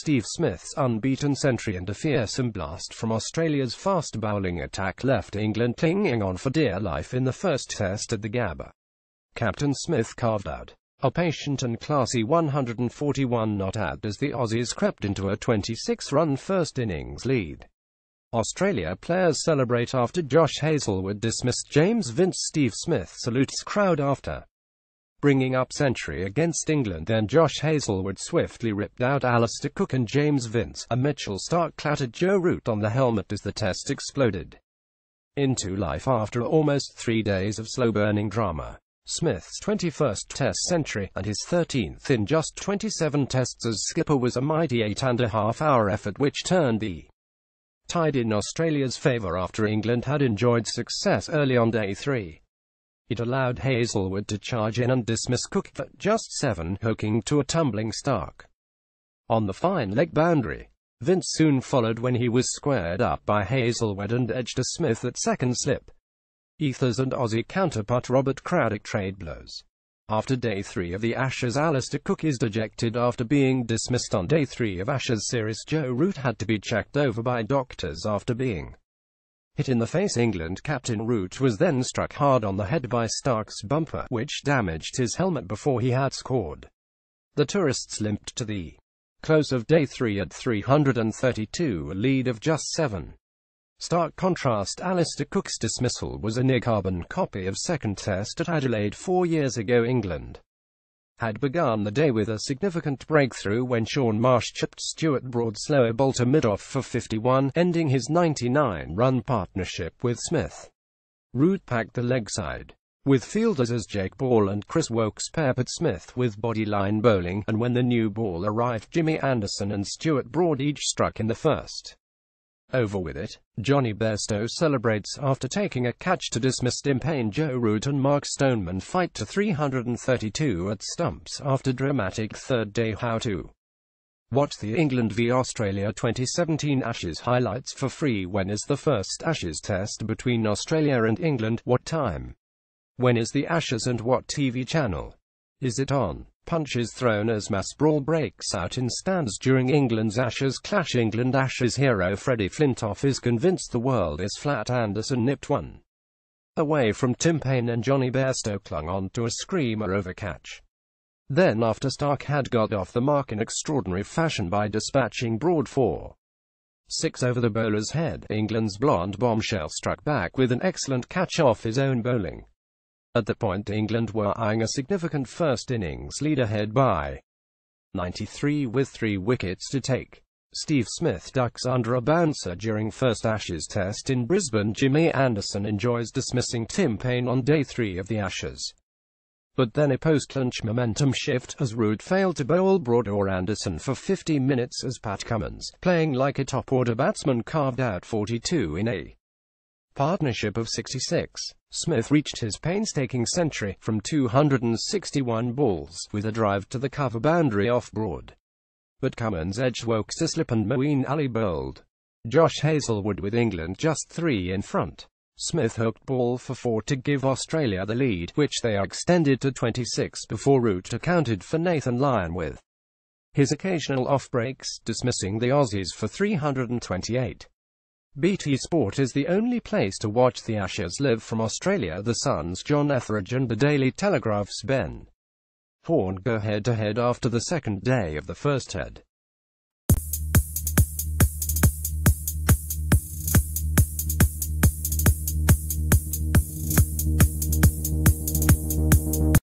Steve Smith's unbeaten century and a fearsome blast from Australia's fast-bowling attack left England clinging on for dear life in the first test at the Gabba. Captain Smith carved out a patient and classy 141 not out as the Aussies crept into a 26-run first innings lead. Australia players celebrate after Josh Hazlewood dismissed James Vince. Steve Smith salutes crowd after bringing up century against England. Then Josh Hazlewood swiftly ripped out Alastair and James Vince. A Mitchell Starc clattered Joe Root on the helmet as the test exploded into life after almost 3 days of slow-burning drama. Smith's 21st Test century, and his 13th in just 27 tests as skipper, was a mighty 8.5-hour effort which turned the tide in Australia's favour after England had enjoyed success early on day 3. It allowed Hazlewood to charge in and dismiss Cook at just 7, hooking to a tumbling Starc on the fine leg boundary. Vince soon followed when he was squared up by Hazlewood and edged a Smith at second slip. Ethers and Aussie counterpart Robert Craddock trade blows. After day 3 of the Ashes, Alastair is dejected after being dismissed on day 3 of Ashes series. Joe Root had to be checked over by doctors after being hit in the face. England captain Root was then struck hard on the head by Starc's bumper, which damaged his helmet before he had scored. The tourists limped to the close of day 3 at 332, a lead of just 7. Stark contrast: Alastair Cook's dismissal was a near-carbon copy of second test at Adelaide 4 years ago. England had begun the day with a significant breakthrough when Shaun Marsh chipped Stuart Broad slower bowler mid-off for 51, ending his 99-run partnership with Smith. Root packed the leg side with fielders as Jake Ball and Chris Wokes peppered Smith with bodyline bowling, and when the new ball arrived, Jimmy Anderson and Stuart Broad each struck in the first over with it. Johnny Bairstow celebrates after taking a catch to dismiss Tim Joe Root and Mark Stoneman fight to 332 at stumps after dramatic third day. How to watch the England v Australia 2017 Ashes highlights for free. When is the first Ashes test between Australia and England? What time? When is the Ashes and what TV channel is it on? Punches thrown as mass brawl breaks out in stands during England's Ashes clash. England Ashes hero Freddie Flintoff is convinced the world is flat. Anderson nipped one away from Tim Paine and Johnny Bairstow clung on to a screamer over catch. Then, after Starc had got off the mark in extraordinary fashion by dispatching Broad for 6 over the bowler's head, England's blonde bombshell struck back with an excellent catch off his own bowling. At the point, England were eyeing a significant first innings lead ahead by 93 with 3 wickets to take. Steve Smith ducks under a bouncer during first Ashes test in Brisbane. Jimmy Anderson enjoys dismissing Tim Paine on day 3 of the Ashes. But then a post-lunch momentum shift as Root failed to bowl Broad or Anderson for 50 minutes as Pat Cummins, playing like a top-order batsman, carved out 42 in a partnership of 66. Smith reached his painstaking century from 261 balls with a drive to the cover boundary off Broad. But Cummins edged Wokes to slip and Moeen Ali bowled Josh Hazlewood with England just 3 in front. Smith hooked ball for 4 to give Australia the lead, which they extended to 26 before Root accounted for Nathan Lyon with his occasional off-breaks, dismissing the Aussies for 328. BT Sport is the only place to watch the Ashes live. From Australia, The Sun's John Etheridge and the Daily Telegraph's Ben Horne go head-to-head after the second day of the first head.